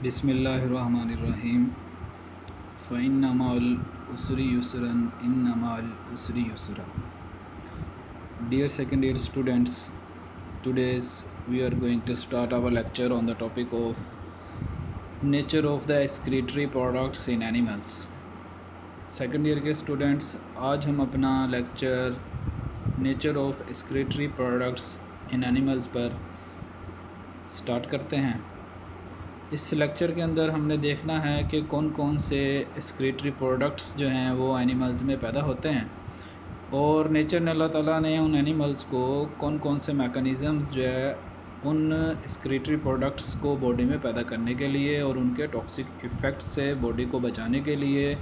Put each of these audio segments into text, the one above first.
बिस्मिल्लाहिर्रहमानिर्रहीम फ़इन्नमल उसरी युसरन इन्नमल उसरी Yusra. Dear second year students, today's we are going to start our lecture on the topic of nature of the excretory products in animals. Second year के students, आज हम अपना lecture nature of excretory products in animals पर start करते हैं. इस lecture के अंदर हमने देखना है कि कौन कौन से एक्सक्रीटरी प्रोडक्ट्स जो हैं वो एनिमल्स में पैदा होते हैं और नेचर ने अल्लाह ताला ने उन एनिमल्स को कौन कौन से मैकेनिज़म्स जो है उन एक्सक्रीटरी प्रोडक्ट्स को बॉडी में पैदा करने के लिए और उनके टॉक्सिक इफ़ेक्ट से बॉडी को बचाने के लिए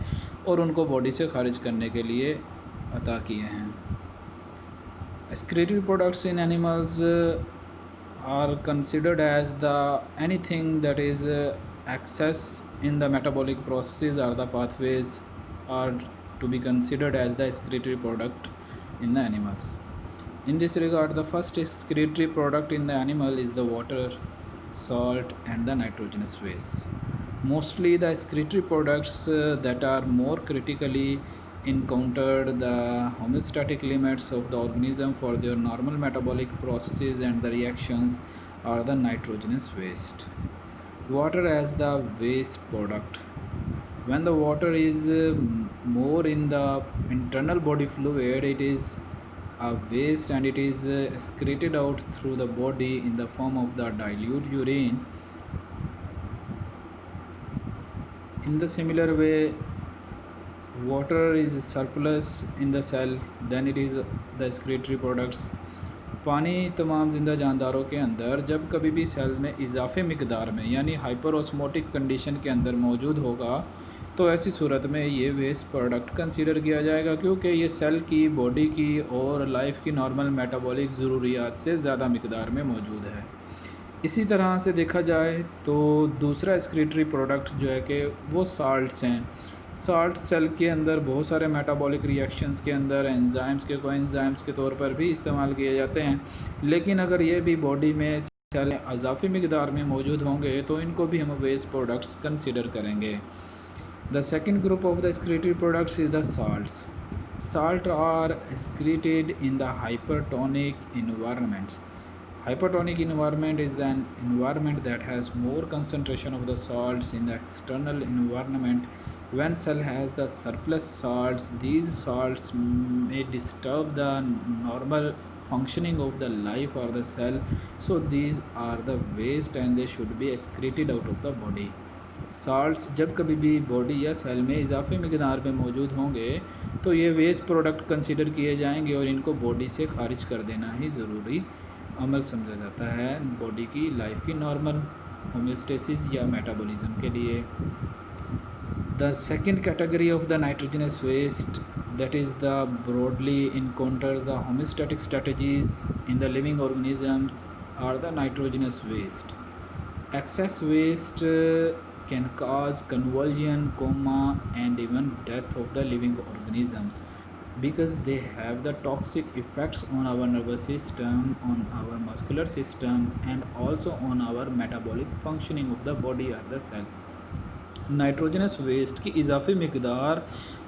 और उनको बॉडी से खारिज करने के लिए अता किए हैं. Excretory products in animals are considered as the anything that is access in the metabolic processes or the pathways are to be considered as the excretory product in the animals. In this regard, the first excretory product in the animal is the water, salt and the nitrogenous waste. Mostly the excretory products that are more critically encountered the homeostatic limits of the organism for their normal metabolic processes and the reactions are the nitrogenous waste. Water as the waste product. When the water is more in the internal body fluid, it is a waste and it is excreted out through the body in the form of the dilute urine. In the similar way, water is surplus in the cell, then it is the excretory products. पानी तमाम ज़िंदा जानदारों के अंदर जब कभी भी cell में इजाफे मकदार में यानी हाइपर ऑस्मोटिक कंडीशन के अंदर मौजूद होगा तो ऐसी सूरत में ये वेस्ट प्रोडक्ट कंसीडर किया जाएगा, क्योंकि ये सेल की, बॉडी की और लाइफ की नॉर्मल मेटाबॉलिक ज़रूरियात से ज़्यादा मकदार में मौजूद है. इसी तरह से देखा जाए तो दूसरा एक्सक्रीटरी प्रोडक्ट जो है कि वो साल्ट्स हैं. साल्ट सेल के अंदर बहुत सारे मेटाबॉलिक रिएक्शंस के अंदर एंजाइम्स के कोएंजाइम्स के तौर पर भी इस्तेमाल किए जाते हैं, लेकिन अगर ये भी बॉडी में सेल अज़ाफ़ी मकदार में मौजूद होंगे तो इनको भी हम वेस्ट प्रोडक्ट्स कंसिडर करेंगे. The second group of the excretory products is the salts. Salt are excreted in the hypertonic environments. Hypertonic environment is an environment that has more concentration of the salts in the external environment. When cell has the surplus salts, these salts may disturb the normal functioning of the life or the cell, so these are the waste and they should be excreted out of the body. Salts जब कभी भी body या cell में इजाफी मकदार में मौजूद होंगे तो ये वेस्ट प्रोडक्ट कंसिडर किए जाएंगे और इनको बॉडी से खारिज कर देना ही ज़रूरी अमल समझा जाता है बॉडी की लाइफ की नॉर्मल होम्योस्टेसिस या मेटाबॉलिज्म के लिए. The second category of the nitrogenous waste that is the broadly encounters the homeostatic strategies in the living organisms are the nitrogenous waste. Excess waste can cause convulsion, coma and even death of the living organisms because they have the toxic effects on our nervous system, on our muscular system and also on our metabolic functioning of the body or the cell. Nitrogenous waste की इजाफी मकदार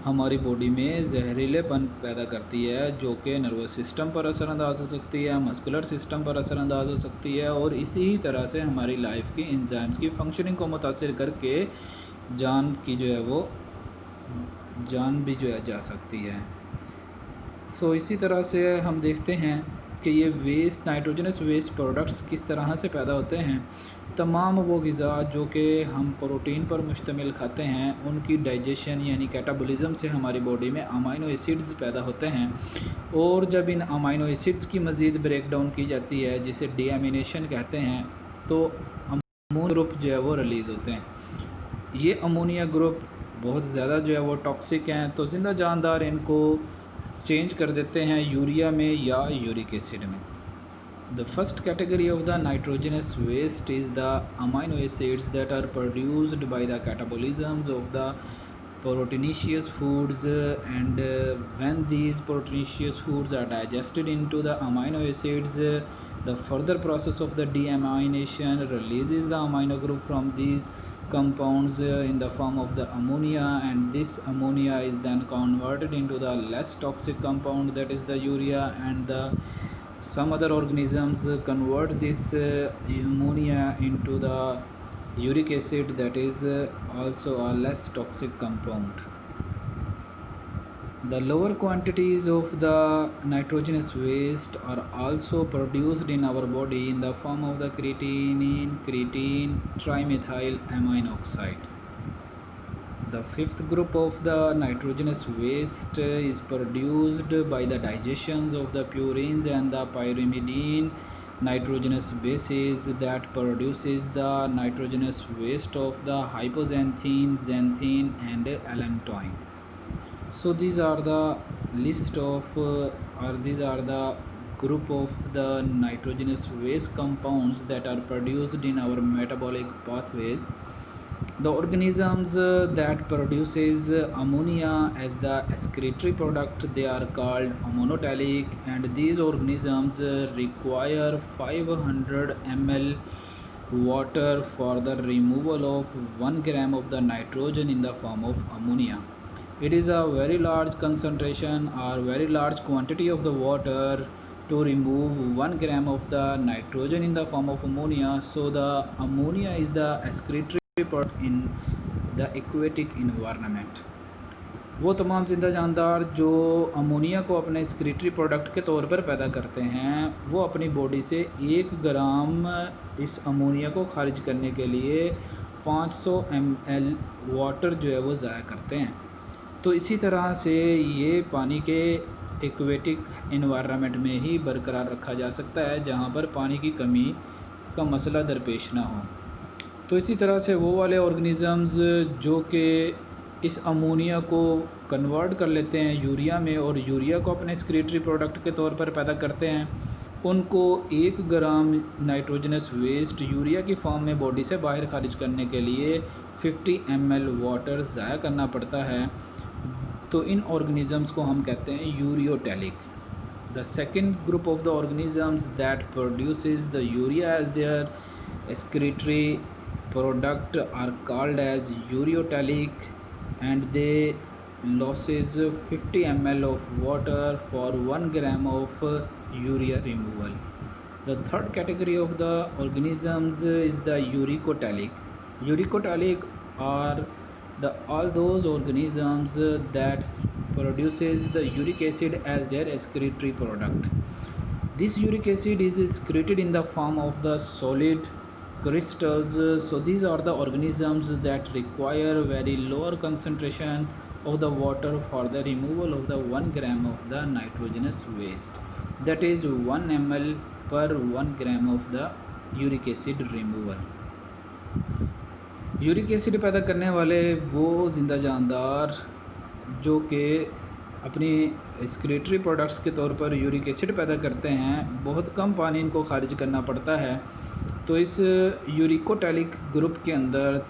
हमारी body में जहरीलेपन पैदा करती है जो कि नर्वस सिस्टम पर असरअंदाज हो सकती है, मस्कुलर सिस्टम पर असरअंदाज हो सकती है और इसी तरह से हमारी लाइफ की एंजाइम्स की फंक्शनिंग को मुतासिर करके जान की जो है वो जान भी जो है जा सकती है. इसी तरह से हम देखते हैं कि ये वेस्ट नाइट्रोजनस वेस्ट प्रोडक्ट्स किस तरह से पैदा होते हैं. तमाम वो ग़िज़ा जो कि हम प्रोटीन पर मुश्तमिल खाते हैं उनकी डाइजेशन यानी कैटाबॉलिज्म से हमारी बॉडी में अमाइनो एसिड्स पैदा होते हैं और जब इन अमाइनो एसिड्स की मज़ीद ब्रेक डाउन की जाती है जिसे डीएमिनेशन कहते हैं तो अमोनिया ग्रुप जो है वो रिलीज़ होते हैं. ये अमोनिया ग्रुप बहुत ज़्यादा जो है वो टॉक्सिक हैं तो ज़िंदा जानदार इनको चेंज कर देते हैं यूरिया में या यूरिक एसिड में. The first category of the nitrogenous waste is the amino acids that are produced by the catabolisms of the proteinaceous foods and when these proteinaceous foods are digested into the amino acids, the further process of the deamination releases the amino group from these compounds in the form of the ammonia, and this ammonia is then converted into the less toxic compound, that is the urea, and some other organisms convert this ammonia into the uric acid, that is also a less toxic compound. The lower quantities of the nitrogenous waste are also produced in our body in the form of the creatinine, trimethyl amine oxide. The fifth group of the nitrogenous waste is produced by the digestions of the purines and the pyrimidine nitrogenous bases that produces the nitrogenous waste of the hypoxanthine, xanthine and allantoin. So these are the list of or these are the group of the nitrogenous waste compounds that are produced in our metabolic pathways. The organisms that produces ammonia as the excretory product, they are called ammonotelic, and these organisms require 500 ml water for the removal of 1 gram of the nitrogen in the form of ammonia. It is a very large concentration or very large quantity of the water to remove 1 gram of the nitrogen in the form of ammonia. So the ammonia is the excretory product in the aquatic environment. वो तमाम जिंदा जानदार जो ammonia को अपने excretory product के तौर पर पैदा करते हैं, वो अपनी बॉडी से 1 ग्राम इस अमोनिया को खारिज करने के लिए 500 ml वाटर जो है वो ज़ाया करते हैं। तो इसी तरह से ये पानी के एक्वेटिक एनवायरनमेंट में ही बरकरार रखा जा सकता है, जहाँ पर पानी की कमी का मसला दरपेश ना हो। तो इसी तरह से वो वाले ऑर्गेनिज़म्स जो कि इस अमोनिया को कन्वर्ट कर लेते हैं यूरिया में और यूरिया को अपने एक्सक्रीटरी प्रोडक्ट के तौर पर पैदा करते हैं, उनको 1 ग्राम नाइट्रोजनस वेस्ट यूरिया की फॉर्म में बॉडी से बाहर खारिज करने के लिए 50 ml वाटर ज़ाया करना पड़ता है। तो इन ऑर्गेनिज़म्स को हम कहते हैं ureotelic. The second group of the organisms that produces the urea as their excretory product are called as ureotelic, and they losses 50 ml of water for 1 gram of urea removal. The third category of the organisms is the uricotelic. Uricotelic are all those organisms that produces the uric acid as their excretory product. This uric acid is excreted in the form of the solid crystals. So these are the organisms that require very lower concentration of the water for the removal of the 1 gram of the nitrogenous waste, that is 1 ml per 1 gram of the uric acid removal. Uric acid पैदा करने वाले वो जिंदा जानदार जो कि अपनी excretory products के तौर पर यूरिक एसिड पैदा करते हैं, बहुत कम पानी इनको खारिज करना पड़ता है। तो इस यूरिकोटेलिक ग्रुप के अंदर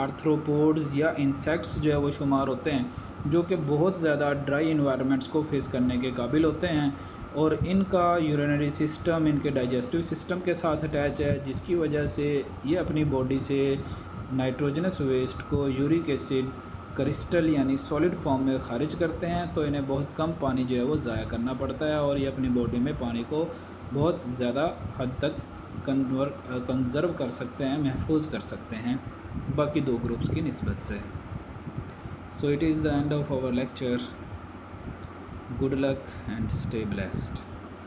आर्थ्रोपोड्स या इंसेक्ट्स जो है वो शुमार होते हैं, जो कि बहुत ज़्यादा ड्राई इन्वायरमेंट्स को फेस करने के काबिल होते हैं, और इनका यूरिनरी सिस्टम इनके डाइजेस्टिव सिस्टम के साथ अटैच है, जिसकी वजह से ये अपनी बॉडी से नाइट्रोजनस वेस्ट को यूरिक एसिड क्रिस्टल यानी सॉलिड फॉर्म में ख़ारिज करते हैं। तो इन्हें बहुत कम पानी जो है वो ज़ाया करना पड़ता है, और ये अपनी बॉडी में पानी को बहुत ज़्यादा हद तक कंज़र्व कर सकते हैं, महफूज कर सकते हैं बाकी दो ग्रुप्स की निस्बत से। So it is the end of our lecture. Good luck and stay blessed.